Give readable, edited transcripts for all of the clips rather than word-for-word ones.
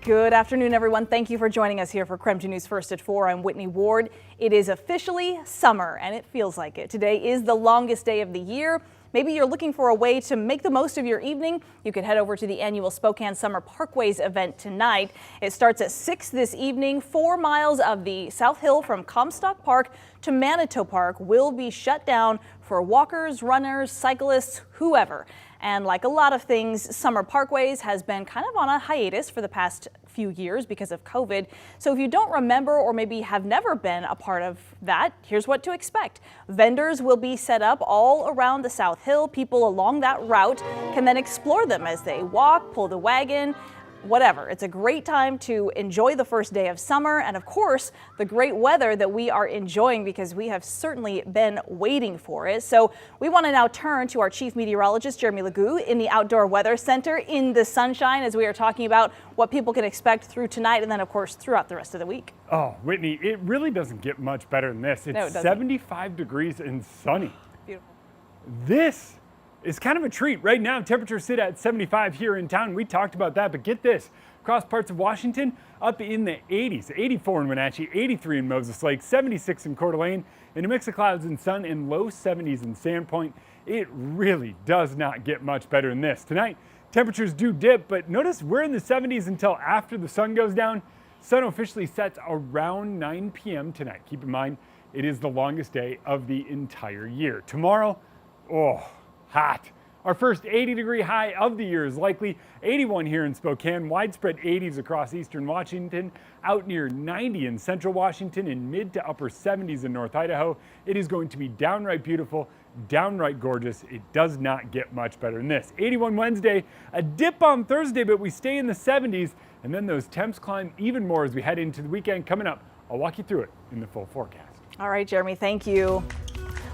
Good afternoon, everyone. Thank you for joining us here for KREM 2 News First at 4. I'm Whitney Ward. It is officially summer, and it feels like it. Today is the longest day of the year. Maybe you're looking for a way to make the most of your evening. You could head over to the annual Spokane Summer Parkways event tonight. It starts at 6 this evening. 4 miles of the South Hill from Comstock Park to Manitou Park will be shut down for walkers, runners, cyclists, whoever. And like a lot of things, Summer Parkways has been kind of on a hiatus for the past few years because of COVID. So if you don't remember or maybe have never been a part of that, here's what to expect. Vendors will be set up all around the South Hill. People along that route can then explore them as they walk, pull the wagon, whatever. It's a great time to enjoy the first day of summer and, of course, the great weather that we are enjoying because we have certainly been waiting for it. So we want to now turn to our chief meteorologist, Jeremy Legoo, in the Outdoor Weather Center in the sunshine as we are talking about what people can expect through tonight and then, of course, throughout the rest of the week. Oh, Whitney, it really doesn't get much better than this. It's 75 degrees and sunny. Beautiful. This is kind of a treat. Right now, temperatures sit at 75 here in town. We talked about that, but get this. Across parts of Washington, up in the 80s, 84 in Wenatchee, 83 in Moses Lake, 76 in Coeur d'Alene, and a mix of clouds and sun in low 70s in Sandpoint. It really does not get much better than this. Tonight, temperatures do dip, but notice we're in the 70s until after the sun goes down. Sun officially sets around 9 p.m. tonight. Keep in mind, it is the longest day of the entire year. Tomorrow, hot. Our first 80-degree high of the year is likely. 81 here in Spokane, widespread 80s across eastern Washington, out near 90 in central Washington, and mid to upper 70s in North Idaho. It is going to be downright beautiful, downright gorgeous. It does not get much better than this. 81 Wednesday, a dip on Thursday, but we stay in the 70s, and then those temps climb even more as we head into the weekend coming up. I'll walk you through it in the full forecast. All right, Jeremy, thank you.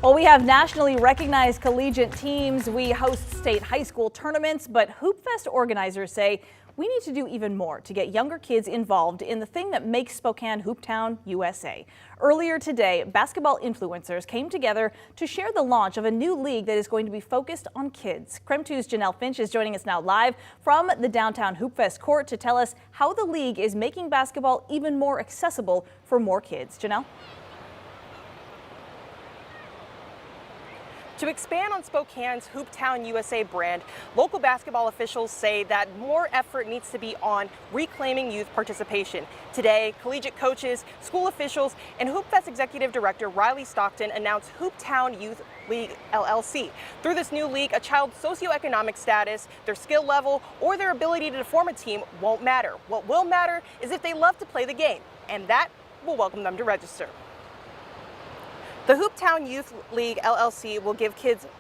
Well, we have nationally recognized collegiate teams. We host state high school tournaments, but HoopFest organizers say we need to do even more to get younger kids involved in the thing that makes Spokane Hooptown, USA. Earlier today, basketball influencers came together to share the launch of a new league that is going to be focused on kids. KREM 2's Janelle Finch is joining us now live from the downtown HoopFest court to tell us how the league is making basketball even more accessible for more kids. Janelle? To expand on Spokane's Hooptown USA brand, local basketball officials say that more effort needs to be on reclaiming youth participation. Today, collegiate coaches, school officials, and HoopFest Executive Director Riley Stockton announced Hooptown Youth League LLC. Through this new league, a child's socioeconomic status, their skill level, or their ability to form a team won't matter. What will matter is if they love to play the game, and that will welcome them to register. The Hooptown Youth League LLC will give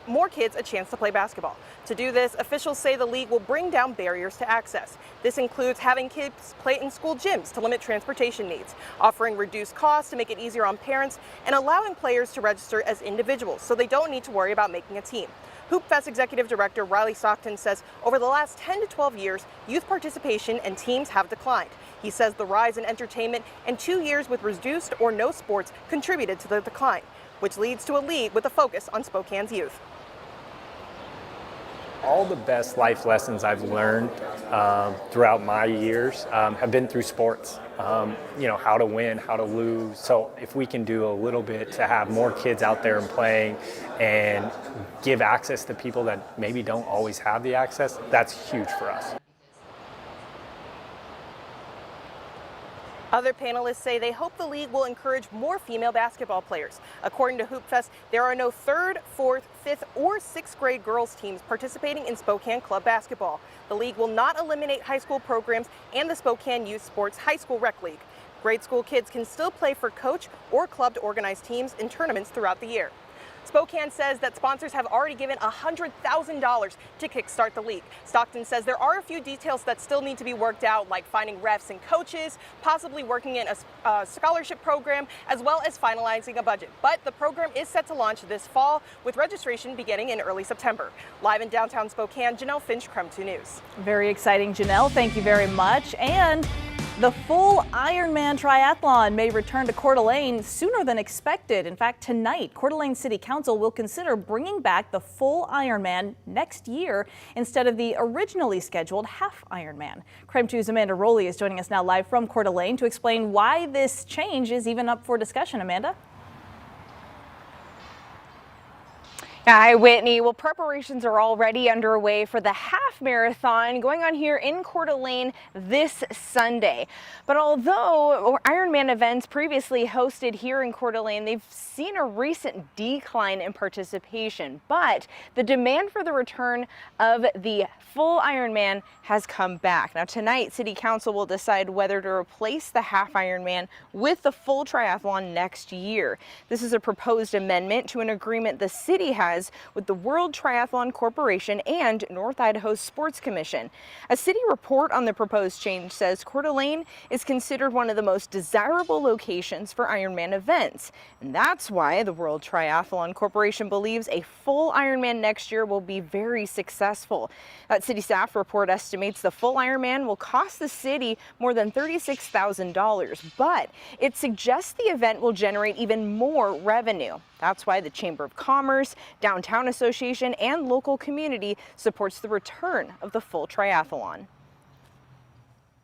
more kids a chance to play basketball. To do this, officials say the league will bring down barriers to access. This includes having kids play in school gyms to limit transportation needs, offering reduced costs to make it easier on parents, and allowing players to register as individuals so they don't need to worry about making a team. HoopFest Executive Director Riley Stockton says over the last 10 to 12 years, youth participation and teams have declined. He says the rise in entertainment and 2 years with reduced or no sports contributed to the decline, which leads to a league with a focus on Spokane's youth. All the best life lessons I've learned throughout my years have been through sports. How to win, how to lose. So if we can do a little bit to have more kids out there and playing and give access to people that maybe don't always have the access, that's huge for us. Other panelists say they hope the league will encourage more female basketball players. According to HoopFest, there are no 3rd, 4th, 5th, or 6th grade girls teams participating in Spokane Club basketball. The league will not eliminate high school programs and the Spokane Youth Sports High School Rec League. Grade school kids can still play for coach or club to organize teams in tournaments throughout the year. Spokane says that sponsors have already given $100,000 to kickstart the league. Stockton says there are a few details that still need to be worked out, like finding refs and coaches, possibly working in a scholarship program, as well as finalizing a budget. But the program is set to launch this fall, with registration beginning in early September. Live in downtown Spokane, Janelle Finch, KREM 2 News. Very exciting, Janelle. Thank you very much. And The full Ironman triathlon may return to Coeur d'Alene sooner than expected. In fact, tonight, Coeur d'Alene City Council will consider bringing back the full Ironman next year instead of the originally scheduled half Ironman. KREM 2's Amanda Rowley is joining us now live from Coeur d'Alene to explain why this change is even up for discussion. Amanda? Hi, Whitney. Well, preparations are already underway for the half marathon going on here in Coeur d'Alene this Sunday. But although Ironman events previously hosted here in Coeur d'Alene, they've seen a recent decline in participation. But the demand for the return of the full Ironman has come back. Now tonight, City Council will decide whether to replace the half Ironman with the full triathlon next year. This is a proposed amendment to an agreement the city has with the World Triathlon Corporation and North Idaho Sports Commission. A city report on the proposed change says Coeur d'Alene is considered one of the most desirable locations for Ironman events. And that's why the World Triathlon Corporation believes a full Ironman next year will be very successful. That city staff report estimates the full Ironman will cost the city more than $36,000, but it suggests the event will generate even more revenue. That's why the Chamber of Commerce, Downtown Association, and local community supports the return of the full triathlon.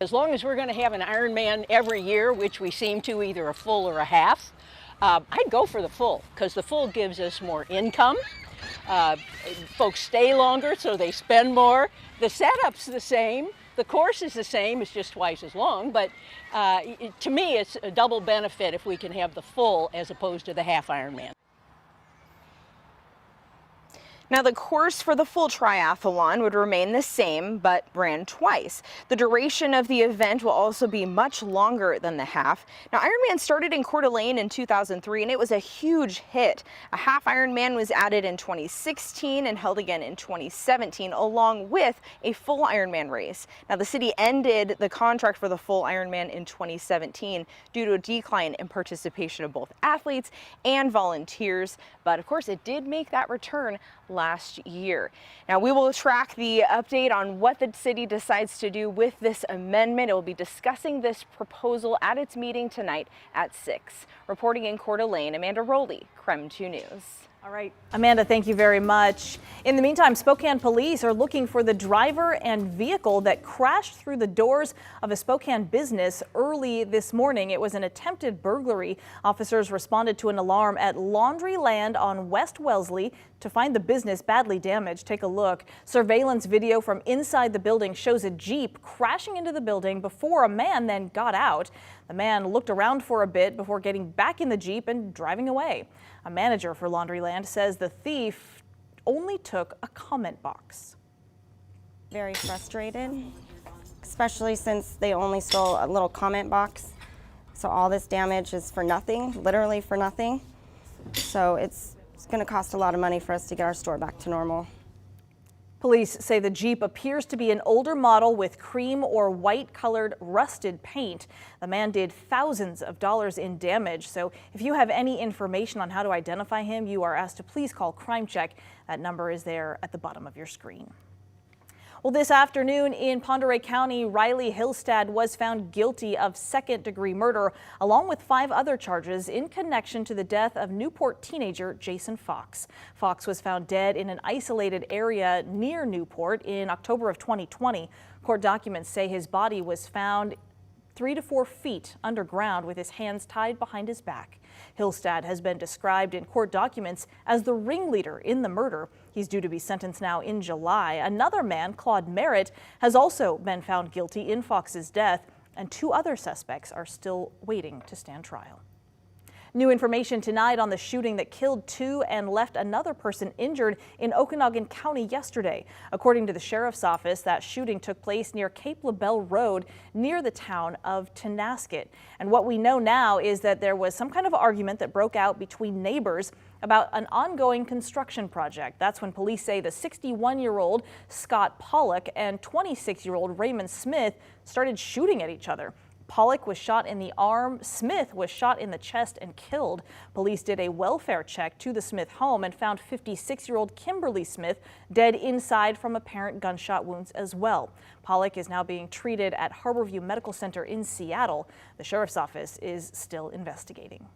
As long as we're going to have an Ironman every year, which we seem to, either a full or a half, I'd go for the full, because the full gives us more income. Folks stay longer, so they spend more. The setup's the same. The course is the same, it's just twice as long, but to me it's a double benefit if we can have the full as opposed to the half Ironman. Now, the course for the full triathlon would remain the same, but ran twice. The duration of the event will also be much longer than the half. Now, Ironman started in Coeur d'Alene in 2003, and it was a huge hit. A half Ironman was added in 2016 and held again in 2017, along with a full Ironman race. Now, the city ended the contract for the full Ironman in 2017 due to a decline in participation of both athletes and volunteers. But of course, it did make that return last year. Now, we will track the update on what the city decides to do with this amendment. It will be discussing this proposal at its meeting tonight at 6. Reporting in Coeur d'Alene, Amanda Rowley, KREM 2 News. All right, Amanda, thank you very much. In the meantime, Spokane police are looking for the driver and vehicle that crashed through the doors of a Spokane business early this morning. It was an attempted burglary. Officers responded to an alarm at Laundryland on West Wellesley to find the business badly damaged. Take a look. Surveillance video from inside the building shows a Jeep crashing into the building before a man then got out. The man looked around for a bit before getting back in the Jeep and driving away. A manager for Laundryland says the thief only took a comment box. Very frustrated, especially since they only stole a little comment box. So all this damage is for nothing, literally for nothing. So it's going to cost a lot of money for us to get our store back to normal. Police say the Jeep appears to be an older model with cream or white colored rusted paint. The man did thousands of dollars in damage. So if you have any information on how to identify him, you are asked to please call Crime Check. That number is there at the bottom of your screen. Well, this afternoon in Pend Oreille County, Riley Hillstad was found guilty of second-degree murder, along with 5 other charges in connection to the death of Newport teenager Jason Fox. Fox was found dead in an isolated area near Newport in October of 2020. Court documents say his body was found 3 to 4 feet underground with his hands tied behind his back. Hillstad has been described in court documents as the ringleader in the murder. He's due to be sentenced now in July. Another man, Claude Merritt, has also been found guilty in Fox's death, and 2 other suspects are still waiting to stand trial. New information tonight on the shooting that killed 2 and left another person injured in Okanogan County yesterday. According to the sheriff's office, that shooting took place near Cape LaBelle Road near the town of Tenasket. And what we know now is that there was some kind of argument that broke out between neighbors about an ongoing construction project. That's when police say the 61-year-old Scott Pollock and 26-year-old Raymond Smith started shooting at each other. Pollock was shot in the arm. Smith was shot in the chest and killed. Police did a welfare check to the Smith home and found 56-year-old Kimberly Smith dead inside from apparent gunshot wounds as well. Pollock is now being treated at Harborview Medical Center in Seattle. The sheriff's office is still investigating.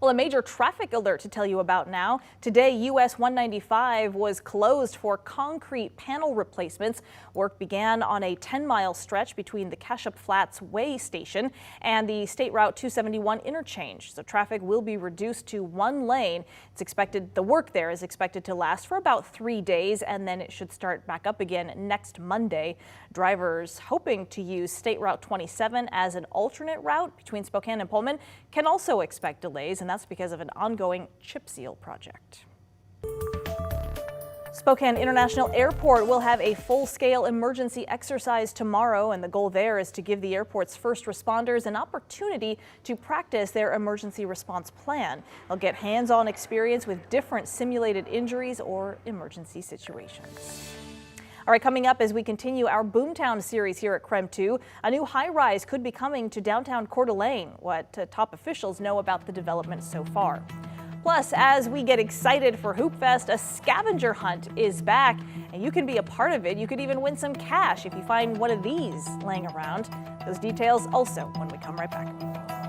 Well, a major traffic alert to tell you about now. Today, US 195 was closed for concrete panel replacements. Work began on a 10-mile stretch between the Cashup Flats Way station and the State Route 271 interchange. So traffic will be reduced to one lane. The work there is expected to last for about 3 days, and then it should start back up again next Monday. Drivers hoping to use State Route 27 as an alternate route between Spokane and Pullman can also expect delays, and that's because of an ongoing chip seal project. Spokane International Airport will have a full-scale emergency exercise tomorrow, and the goal there is to give the airport's first responders an opportunity to practice their emergency response plan. They'll get hands-on experience with different simulated injuries or emergency situations. All right, coming up as we continue our Boomtown series here at KREM 2, a new high-rise could be coming to downtown Coeur d'Alene. What top officials know about the development so far. Plus, as we get excited for Hoop Fest, a scavenger hunt is back, and you can be a part of it. You could even win some cash if you find one of these laying around. Those details also when we come right back.